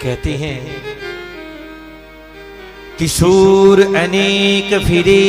कहते हैं किशोर अनेक फिरे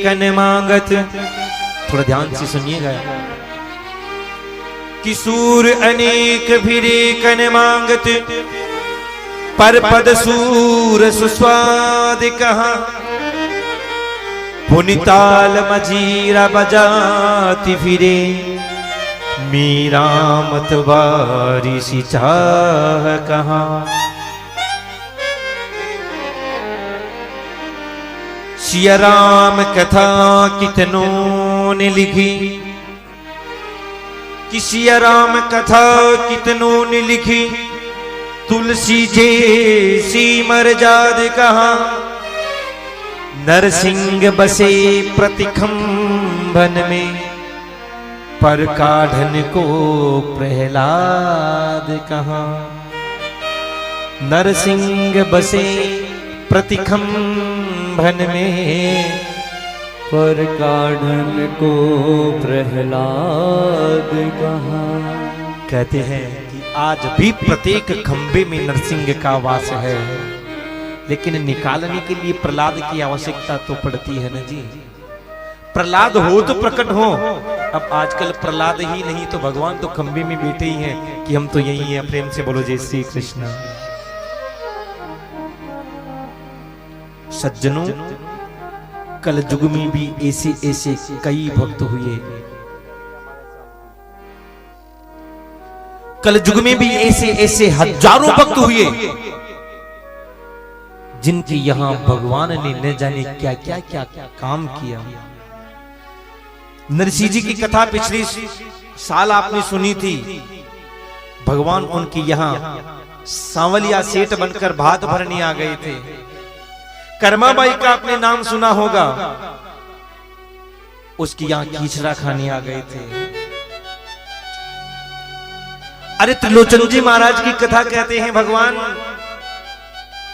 कन मांगत, थोड़ा ध्यान से सुनिएगा। किशोर अनेक फिरे कन मांगत, पर पद सूर सुस्वाद कहा। पुनिताल मजीरा बजाती फिरे, मीरा मतवारी सी चाह कहा। सिया राम कथा कितनों ने लिखी, सिया राम कथा कितनों ने लिखी। तुलसी जैसी मर्याद कहा, नरसिंह बसे प्रतिखंभन में, पर काढ़न को प्रहलाद कहा। नरसिंह बसे प्रतिखंभन में, पर काढ़न को प्रहलाद कहा। कहते हैं कि आज भी प्रत्येक खंबे में नरसिंह का वास है, लेकिन निकालने के लिए प्रहलाद की आवश्यकता तो पड़ती है ना जी। प्रहलाद हो तो प्रकट हो। अब आजकल प्रहलाद ही नहीं तो भगवान तो खंबे में बैठे ही हैं कि हम तो यही हैं। प्रेम से बोलो जय श्री कृष्ण। सज्जनों, कल युग में भी ऐसे ऐसे कई भक्त हुए। कल युग में भी ऐसे ऐसे हजारों भक्त हुए जिनके यहां भगवान ने न जाने क्या क्या क्या काम किया। नरसिंह जी की कथा पिछले साल आपने सुनी थी। भगवान उनके यहां सांवलिया सेठ बनकर भात भरने आ गए थे। कर्माबाई का आपने नाम सुना होगा, उसकी यहां खींचड़ा खाने आ गए थे। अरे त्रिलोचन जी महाराज की कथा कहते हैं भगवान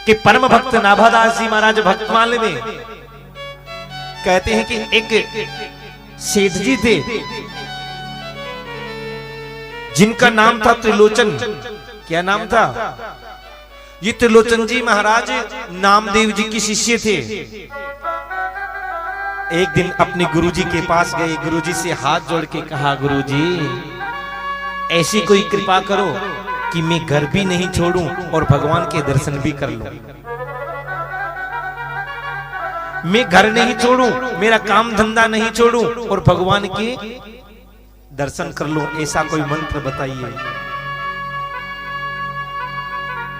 कि परम भक्त नाभादास जी महाराज भक्तमाल में कहते हैं कि एक सेठ जी थे जिनका नाम था त्रिलोचन। क्या नाम था? ये त्रिलोचन जी महाराज नामदेव जी की शिष्य थे। एक दिन अपने गुरुजी के पास गए, गुरुजी से हाथ जोड़ के कहा, गुरुजी ऐसी कोई कृपा करो कि मैं घर भी नहीं छोड़ूं और भगवान के दर्शन भी कर लूं। मैं घर नहीं छोड़ूं, मेरा काम धंधा नहीं छोड़ूं और भगवान के दर्शन कर लूं। ऐसा कोई मंत्र बताइए।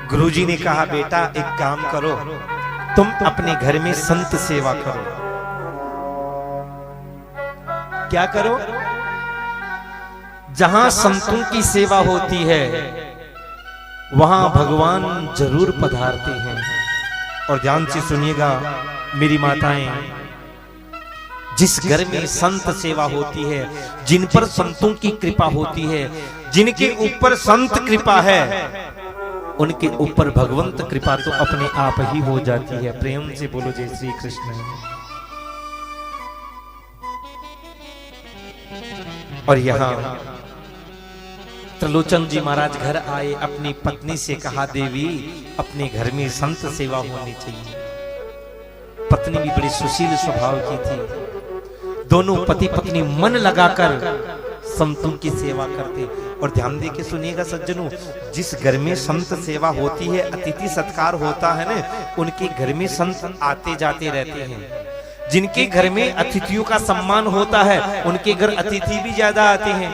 गुरुजी ने कहा, बेटा एक काम करो, तुम अपने घर में संत सेवा करो। क्या करो? जहां संतों की सेवा होती है वहां भगवान जरूर पधारते हैं। और ध्यान से सुनिएगा मेरी माताएं, जिस घर में संत सेवा होती है, जिन पर संतों की कृपा होती है, जिनके ऊपर संत कृपा है, उनके ऊपर भगवंत कृपा तो अपने आप ही हो जाती है। प्रेम से बोलो जय श्री कृष्ण। और यहां त्रिलोचन जी महाराज घर आए, अपनी पत्नी से कहा, देवी अपने घर में संत सेवा होनी चाहिए। पत्नी भी बड़ी सुशील स्वभाव की थी। दोनों पति पत्नी मन लगाकर संतों की सेवा करते। और ध्यान दे के सुनिएगा सज्जनों, जिस घर में संत सेवा होती है, अतिथि सत्कार होता है ना, उनके घर में संत आते जाते रहते हैं। जिनके घर में अतिथियों का सम्मान होता है, उनके घर अतिथि भी ज्यादा आते हैं।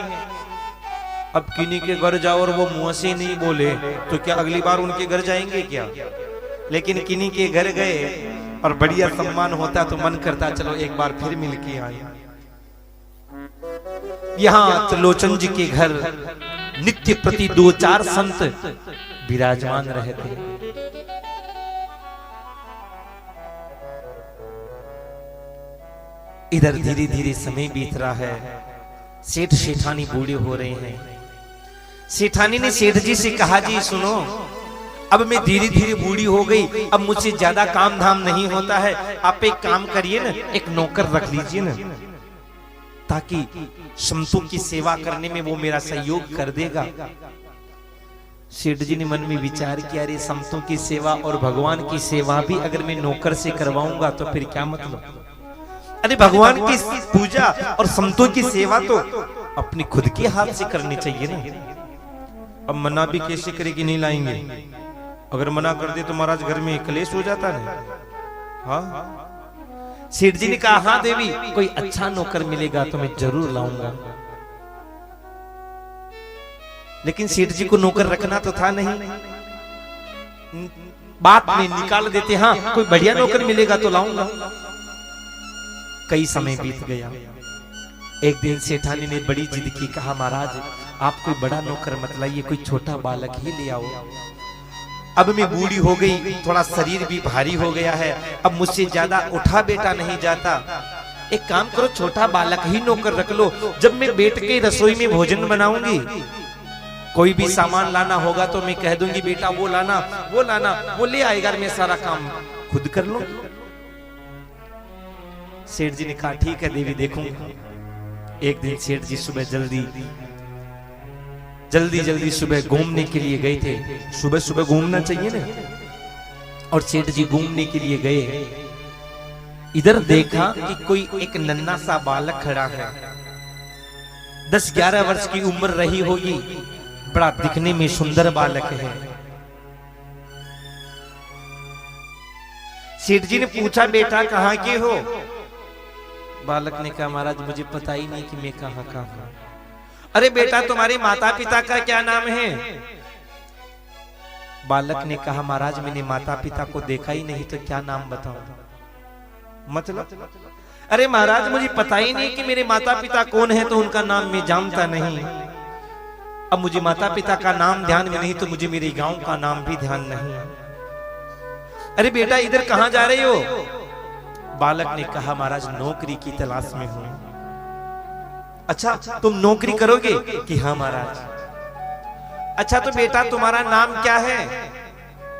अब किन्हीं के घर जाओ और वो मुंह से नहीं बोले तो क्या अगली बार उनके घर जाएंगे क्या? लेकिन किन्हीं के घर गए और बढ़िया सम्मान होता तो मन करता चलो एक बार फिर मिल के आए। यहां त्रिलोचन जी के घर नित्य प्रति 2-4 संत विराजमान रहते हैं। इधर धीरे धीरे समय बीत रहा है। सेठ सेठानी बूढ़े हो रहे हैं। सेठानी ने सेठ जी से कहा, जी सुनो, अब मैं धीरे धीरे बूढ़ी हो गई, अब मुझसे ज्यादा काम धाम नहीं होता है। आप एक काम करिए ना, एक नौकर रख लीजिए ना, ताकि संतों की सेवा करने में वो मेरा सहयोग कर देगा। सेठ जी ने मन में विचार किया, अरे संतों की सेवा और भगवान की सेवा भी अगर मैं नौकर से करवाऊंगा तो फिर क्या मतलब। अरे भगवान की पूजा और संतों की सेवा तो अपनी खुद के हाथ से करनी चाहिए ना। अब मना भी कैसे करे कि नहीं लाएंगे, अगर मना कर दे तो महाराज घर में क्लेश हो जाता है। हाँ, सेठ जी ने कहा हाँ देवी, कोई अच्छा नौकर मिलेगा तो मैं जरूर लाऊंगा। लेकिन सेठ जी को नौकर रखना तो था नहीं, बात में निकाल देते हाँ कोई बढ़िया नौकर मिलेगा तो लाऊंगा। कई समय बीत गया। एक दिन सेठानी ने बड़ी जिद की, कहा महाराज आप कोई बड़ा नौकर मत लाइए, कोई छोटा बालक ही ले आओ। अब मैं बूढ़ी हो गई, थोड़ा शरीर भी भारी हो गया है, अब मुझसे ज्यादा उठा बेटा नहीं जाता। एक काम करो, छोटा बालक ही नौकर रख लो। जब मैं बैठ के रसोई में भोजन बनाऊंगी, कोई भी सामान लाना होगा तो मैं कह दूंगी बेटा वो लाना, वो ले आएगा, मैं सारा काम खुद कर लूं। सेठ जी ने कहा ठीक है देवी देखूंगा। एक दिन सेठ जी सुबह जल्दी सुबह घूमने के लिए गए थे। सुबह सुबह घूमना चाहिए ना। और सेठ जी घूमने के लिए गए, इधर देखा कि कोई एक नन्हा सा बालक खड़ा है, 10-11 वर्ष की उम्र रही होगी, बड़ा दिखने में सुंदर बालक है। सेठ जी ने पूछा बेटा कहाँ के हो। बालक ने कहा महाराज मुझे पता ही नहीं कि मैं कहाँ का हूं। अरे बेटा तुम्हारे माता पिता का क्या नाम है। बालक ने कहा महाराज मैंने माता पिता को देखा ही नहीं तो क्या नाम बताऊं। मतलब अरे महाराज मुझे पता ही नहीं कि मेरे माता पिता कौन है, तो उनका नाम मैं जानता नहीं। अब मुझे माता पिता का नाम ध्यान में नहीं तो मुझे मेरे गांव का नाम भी ध्यान नहीं। अरे बेटा इधर कहां जा रहे हो। बालक ने कहा महाराज नौकरी की तलाश में हूं। अच्छा तुम नौकरी करोगे कि हाँ महाराज। अच्छा तो बेटा तुम्हारा नाम क्या है।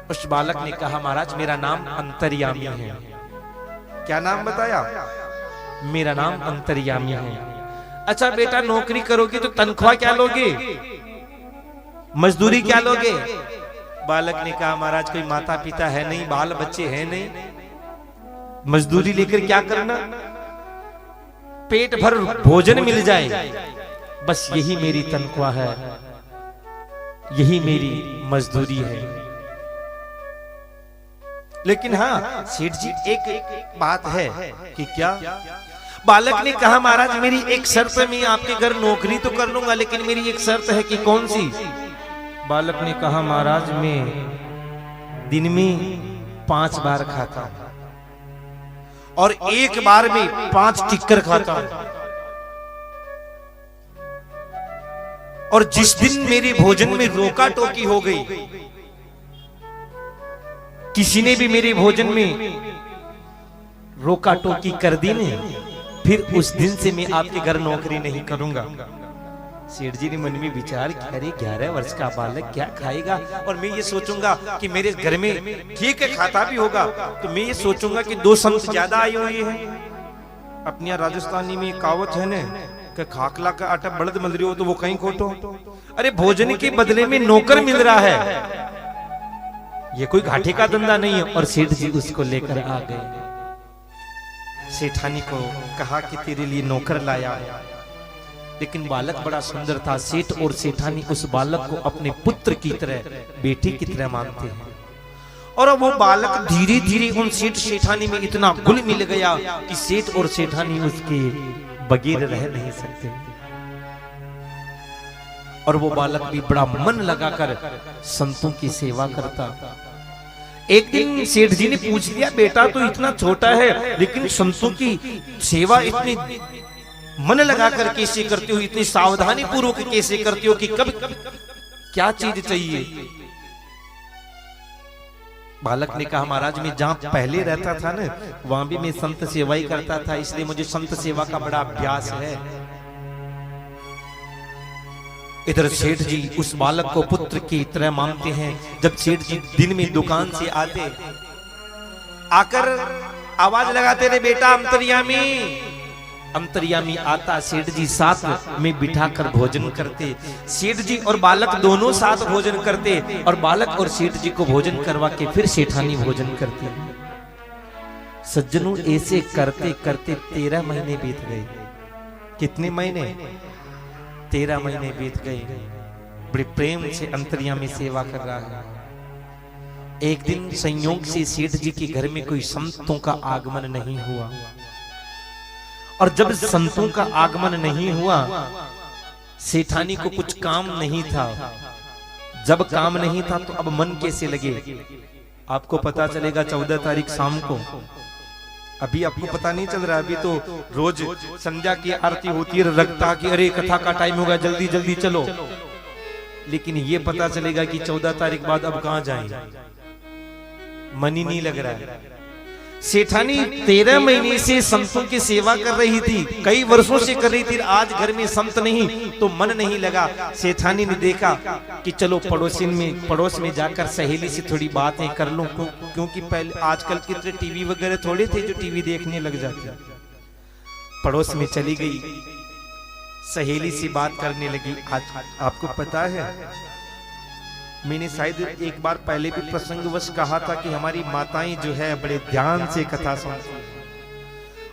उस बालक ने कहा महाराज मेरा नाम अंतर्यामी है। क्या नाम बताया। मेरा नाम अंतर्यामी है। अच्छा बेटा नौकरी करोगे तो तनख्वाह क्या लोगे, मजदूरी क्या लोगे। बालक ने कहा महाराज कोई माता पिता है नहीं, बाल बच्चे हैं नहीं, मजदूरी लेकर क्या करना, पेट भर भोजन मिल जाए बस यही मेरी तनख्वाह है, यही मेरी मजदूरी है। लेकिन हाँ सेठ जी एक बात है कि क्या। बालक ने कहा महाराज मेरी एक शर्त है, मैं आपके घर नौकरी तो कर लूंगा लेकिन मेरी एक शर्त है कि कौन सी। बालक ने कहा महाराज मैं दिन में 5 बार खाता हूं और एक बार में 5 टिक्कर खाता हूं, और जिस दिन मेरे भोजन में रोका टोकी हो गई, किसी ने भी मेरे भोजन में रोका टोकी कर दी ने, फिर उस दिन से मैं आपके घर नौकरी नहीं करूंगा। सेठ जी ने मन में विचार किया अरे 11 वर्ष का बालक क्या खाएगा, और मैं ये सोचूंगा कि मेरे घर में ठीक है खाता भी होगा तो मैं ये सोचूंगा कि 2 संत ज्यादा आए हुए हैं। अपनी यहाँ राजस्थानी में कहावत है ना कि खाकला का आटा बड़द मल रही हो तो वो कहीं खोटो। अरे भोजन के बदले में नौकर मिल रहा है, ये कोई घाटे का धंधा नहीं है। और सेठ जी उसको लेकर आ गए। सेठानी को कहा कि तेरे लिए नौकर लाया, लेकिन बालक बड़ा सुंदर था। सेठ और सेठानी उस बालक को अपने पुत्र की तरह, बेटे की तरह मानते हैं। और अब वो बालक धीरे धीरे उन सेठ सेठानी में इतना घुल मिल गया कि सेठ और सेठानी उसके बगैर रह नहीं सकते। और वो बालक भी बड़ा मन लगाकर संतों की सेवा करता। एक दिन सेठ जी ने पूछ लिया बेटा तो इतना छोटा है लेकिन संतों की सेवा इतनी मन लगाकर कैसे करते हो, इतनी सावधानी पूर्वक कैसे करते हो कि कब क्या चीज चाहिए। बालक ने कहा महाराज मैं जहां पहले रहता था ना वहां भी मैं संत सेवा ही करता था, इसलिए मुझे संत सेवा का बड़ा अभ्यास है। इधर सेठ जी उस बालक को पुत्र की तरह मानते हैं। जब सेठ जी दिन में दुकान से आते, आकर आवाज लगाते रहे बेटा अंतर्यामी अंतर्यामी आता, सेठ जी साथ में बिठाकर भोजन करते। सेठ जी और बालक दोनों साथ भोजन करते और बालक और सेठ जी को भोजन करवा के फिर सेठानी भोजन करती। सज्जनों, ऐसे करते करते 13 महीने बीत गए। कितने महीने? 13 महीने बीत गए। बड़े प्रेम से अंतर्यामी सेवा कर रहा है। एक दिन संयोग से सेठ जी के घर में कोई संतों का आगमन नहीं हुआ, और जब संतों का आगमन नहीं हुआ, सेठानी को कुछ काम नहीं था। जब काम नहीं था तो अब मन कैसे लगे? आपको पता चलेगा 14 तारीख शाम को। अभी आपको पता नहीं चल रहा, अभी तो रोज संध्या की आरती होती है, रखता कि अरे कथा का टाइम होगा, जल्दी जल्दी चलो। लेकिन ये पता चलेगा कि 14 तारीख बाद अब कहां जाएं, मन ही नहीं लग रहा है। सेठानी 13 महीने से संतों की सेवा कर रही थी, कई वर्षों से कर रही थी। आज घर में संत नहीं तो मन नहीं लगा। सेठानी ने देखा कि चलो पड़ोस में जाकर सहेली से थोड़ी बातें कर लूं, क्योंकि पहले आजकल कितने टीवी वगैरह थोड़े थे जो टीवी देखने लग जाते। पड़ोस में चली गई, सहेली से बात करने लगी। आज आपको पता है, मैंने शायद एक बार पहले भी प्रसंगवश कहा था कि हमारी माताएं जो है बड़े ध्यान से कथा सुनती,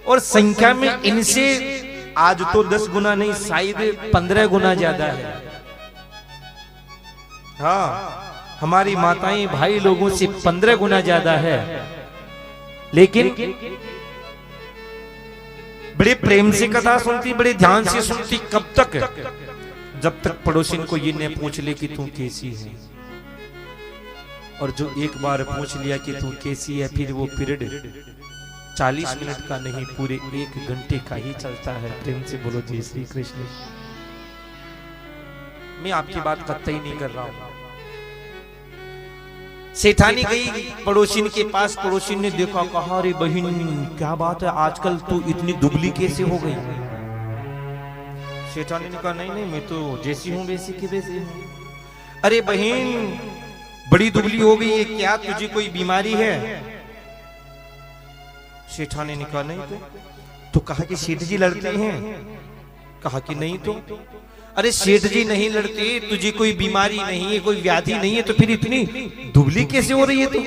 और संख्या में इनसे आज तो 10 गुना नहीं, शायद 15 गुना ज्यादा है। हाँ, हमारी माताएं भाई लोगों से 15 गुना ज्यादा है। लेकिन बड़े प्रेम से कथा सुनती, बड़े ध्यान से सुनती। कब तक? जब तक पड़ोसिन को ये न पूछ ले कि तू कैसी है। और जो एक बार पूछ लिया कि तू कैसी है, फिर वो पीरियड 40 मिनट का नहीं, पूरे 1 घंटे का ही चलता है। प्रेम से बोलो जय श्री कृष्ण। मैं आपकी बात कतई नहीं कर रहा हूं। सेठानी गई पड़ोसिन के पास, पड़ोसिन ने देखा, कहा अरे बहन क्या बात है, आजकल तू इतनी दुबली कैसे हो गई? सेठानी ने कहा नहीं मैं तो जैसी हूं वैसी की वैसी हूं। अरे बहन बड़ी दुबली हो गई है, क्या तुझे कोई बीमारी है? सेठानी ने कहा नहीं तो कहा कि सेठ जी लड़ते हैं? कहा कि नहीं तो। अरे सेठ जी नहीं लड़ते, तुझे कोई बीमारी नहीं है, कोई व्याधि नहीं है, तो फिर इतनी दुबली कैसे हो रही है तू?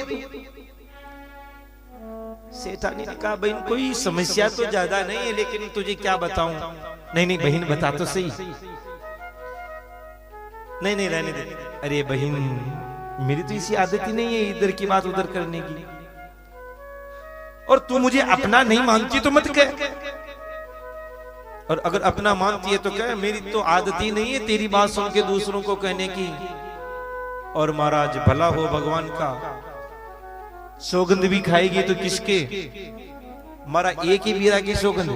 सेठानी ने कहा बहन कोई समस्या तो ज्यादा नहीं है, लेकिन तुझे क्या बताऊं? नहीं बहन बता तो सही। नहीं रहने दे। अरे बहन मेरी तो इसी आदत ही नहीं है इधर की बात उधर करने की, और तू मुझे अपना नहीं मानती तो मत कह, और अगर अपना मानती है तो कह। मेरी तो आदत ही नहीं है तेरी बात सुन के दूसरों को कहने की। और महाराज भला हो भगवान का, सौगंध भी खाएगी तो किसके? मारा एक ही वीरा की सौगंध,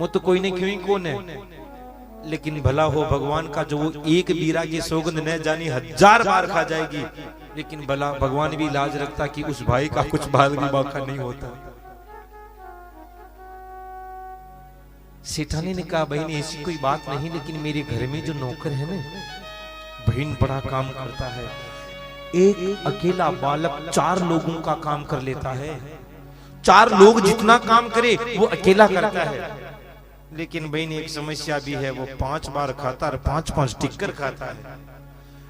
वो तो कोई नहीं क्यों ही कौन है। लेकिन भला हो भगवान का, जो वो एक बीरा की सौगंध न जानी 1000 बार खा जाएगी, लेकिन भला भगवान भी लाज रखता कि उस भाई का कुछ बाल भी बाका नहीं होता। सेठानी ने कहा बहन ऐसी कोई बात नहीं, लेकिन मेरे घर में जो नौकर है ना बहन बड़ा काम करता है। एक अकेला बालक 4 लोगों का काम कर लेता है। 4 लोग जितना काम करे वो अकेला करता है। लेकिन बहन एक समस्या भी है, वो 5 बार खाता और 5-5 टिक्कर खाता है।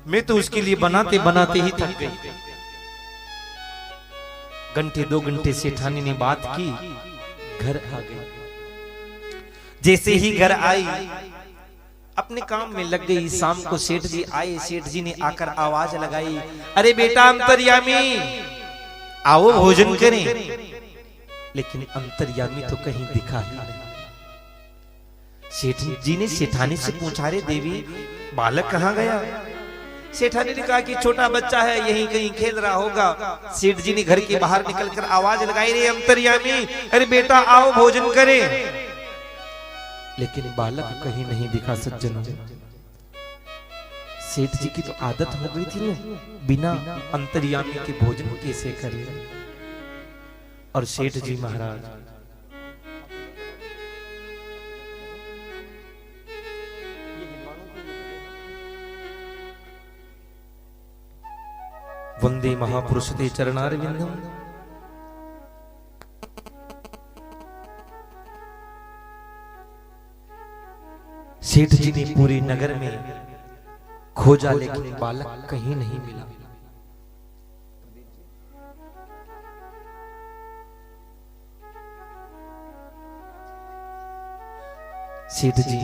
मैं तो उसके लिए बनाते बनाते ही थक गई। घंटे 2 घंटे सेठानी ने बात की, घर आ गई। जैसे ही घर आई अपने काम में लग गई। शाम को सेठ जी आए, सेठ जी ने आकर आवाज लगाई, अरे बेटा अंतर्यामी आओ भोजन करें। लेकिन अंतर्यामी तो कहीं दिखा ही नहीं। सेठ जी ने सेठानी से पूछा, रे देवी बालक कहाँ गया? सेठानी ने कहा कि छोटा बच्चा है, यहीं कहीं खेल रहा होगा। सेठ जी ने घर के बाहर निकलकर आवाज लगाई, रे अंतर्यामी अरे बेटा आओ भोजन करें। लेकिन बालक कहीं नहीं दिखा। सज्जनों, सेठ जी की तो आदत हो गई थी ना बिना अंतर्यामी के भोजन कैसे करे। और सेठ जी महाराज वंदे महापुरुष ते चरणारविंदम। सेठ जी ने पूरे नगर में खोजा, लेकिन बालक कहीं नहीं मिला। सेठ जी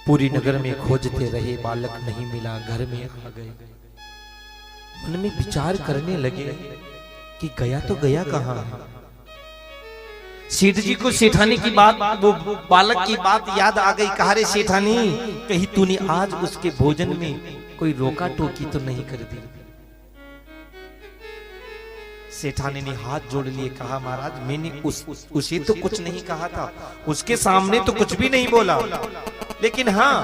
पूरी नगर में खोजते रहे, बालक नहीं मिला। घर में आ गए, मन में विचार करने लगे कि गया तो गया कहां है। सेठ जी को सेठानी की बात, वो बालक की बात याद आ गई। कहा रे सेठानी, कहीं तूने आज उसके भोजन में कोई रोका टोकी तो नहीं कर दी? सेठानी ने हाथ जोड़ लिए, कहा महाराज मैंने उसे तो कुछ नहीं कहा था, उसके सामने तो कुछ भी नहीं बोला, लेकिन हाँ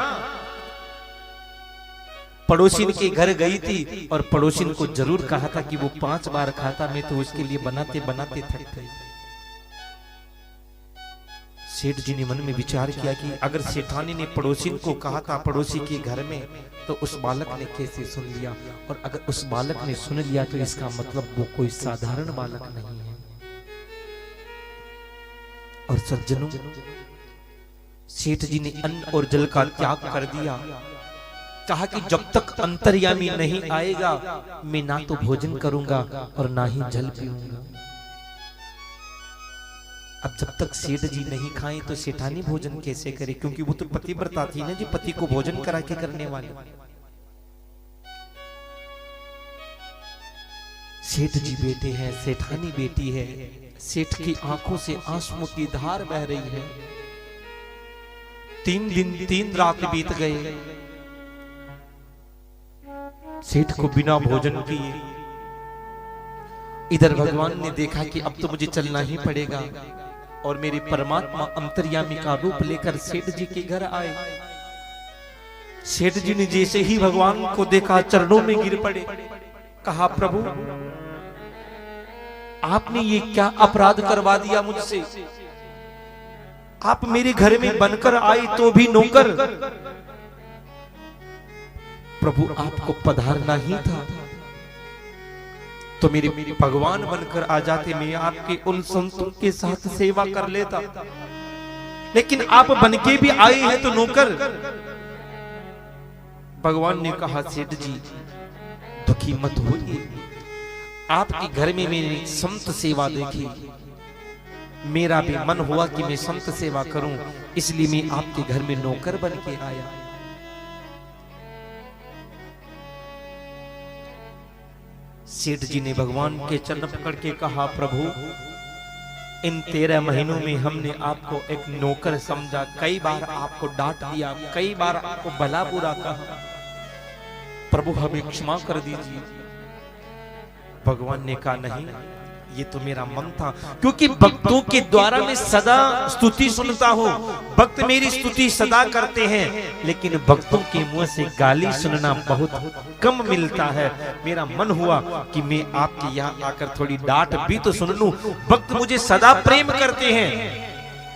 पड़ोसिन के घर गई थी और पड़ोसिन को जरूर कहा था कि वो 5 बार खाता, मैं तो उसके लिए बनाते बनाते थक गई। सेठ जी ने मन में विचार किया कि अगर सेठानी ने पड़ोसिन को कहा था पड़ोसी के घर में, तो उस बालक ने कैसे सुन लिया, और अगर उस बालक ने सुन लिया तो इसका मतलब वो कोई साधारण बालक नहीं है। और सज्जनों, सेठ जी ने अन्न और जल का त्याग कर दिया। कहा कि जब तक अंतर्यामी नहीं आएगा मैं ना तो भोजन करूंगा और ना ही जल पीऊंगा। अब जब तक सेठ जी नहीं खाएं तो सेठानी भोजन कैसे करे, क्योंकि वो तो पतिव्रता थी ना जी, पति को भोजन करा के करने वाले। सेठ जी बेटे हैं, सेठानी बेटी है। सेठ की आंखों से आंसुओं की धार बह रही है। 3 दिन 3 रात बीत गए, सेठ को बिना भोजन किए। इधर भगवान ने देखा कि अब तो मुझे चलना ही पड़ेगा, और मेरे परमात्मा अंतर्यामी का रूप लेकर सेठ जी के घर आए। सेठ जी ने जैसे ही भगवान को देखा चरणों में गिर पड़े। कहा प्रभु आपने ये क्या अपराध करवा दिया मुझसे? आप मेरे घर में बनकर आए तो भी नौकर। प्रभु आपको पधारना ही था तो मेरे भगवान बनकर आ जाते, मैं आपके उन संतों के साथ सेवा कर लेता, लेकिन आप बनके भी आए हैं तो नौकर। भगवान ने कहा सेठ जी दुखी मत होइए, आपके घर में मैंने संत सेवा देखी, मेरा भी मन हुआ कि मैं संत सेवा करूं, इसलिए मैं आपके घर में नौकर बन के आया। सेठ जी ने भगवान के चरण पकड़ के कहा प्रभु इन 13 महीनों में हमने आपको एक नौकर समझा, कई बार आपको डांट दिया, कई बार आपको भला बुरा कहा, प्रभु हमें क्षमा कर दीजिए। भगवान ने कहा नहीं, ये तो मेरा मन था, क्योंकि भक्तों के द्वारा मैं सदा स्तुति सुनता हूँ, भक्त मेरी स्तुति सदा करते हैं, लेकिन भक्तों के मुंह से गाली सुनना बहुत कम मिलता है। मेरा मन हुआ कि मैं आपके यहाँ आकर थोड़ी डांट भी तो सुन लूं। भक्त मुझे सदा प्रेम करते हैं,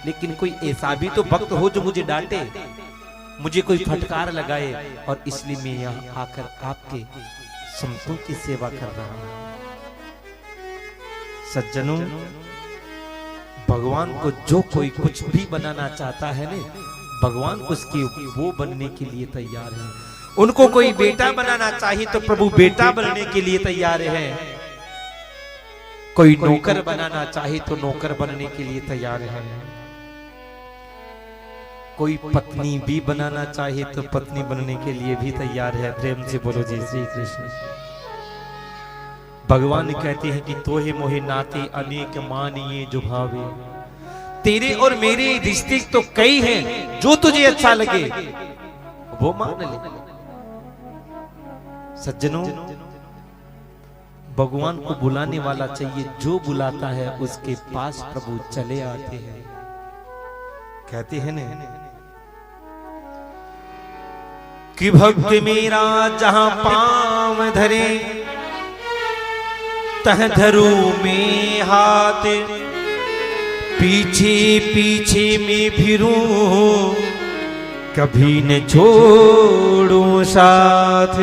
लेकिन कोई ऐसा भी तो भक्त हो जो मुझे डांटे, मुझे कोई फटकार लगाए, और इसलिए मैं यहाँ आकर आपके संतों की सेवा कर रहा हूँ। सज्जनों, भगवान को जो कोई कुछ भी बनाना चाहता है ना, भगवान उसके वो बनने के लिए तैयार है। उनको कोई बेटा बनाना चाहिए तो प्रभु बेटा बनने के लिए तैयार है, कोई नौकर बनाना चाहे तो नौकर बनने के लिए तैयार है, कोई पत्नी भी बनाना चाहे तो पत्नी बनने के लिए भी तैयार है। प्रेम से बोलो जय श्री कृष्ण। भगवान कहते हैं कि तोहे मोहे नाते अनेक मानिए जो भावे, तेरे और मेरे रिश्ते तो कई हैं, जो तुझे अच्छा लगे वो मान ले। सज्जनों, भगवान को बुलाने वाला चाहिए, जो बुलाता है उसके पास प्रभु चले आते हैं। कहते हैं ना कि भक्त मेरा जहां पांव धरे तह धरू में हाथ, पीछे पीछे में फिरूं कभी न छोड़ूं साथ।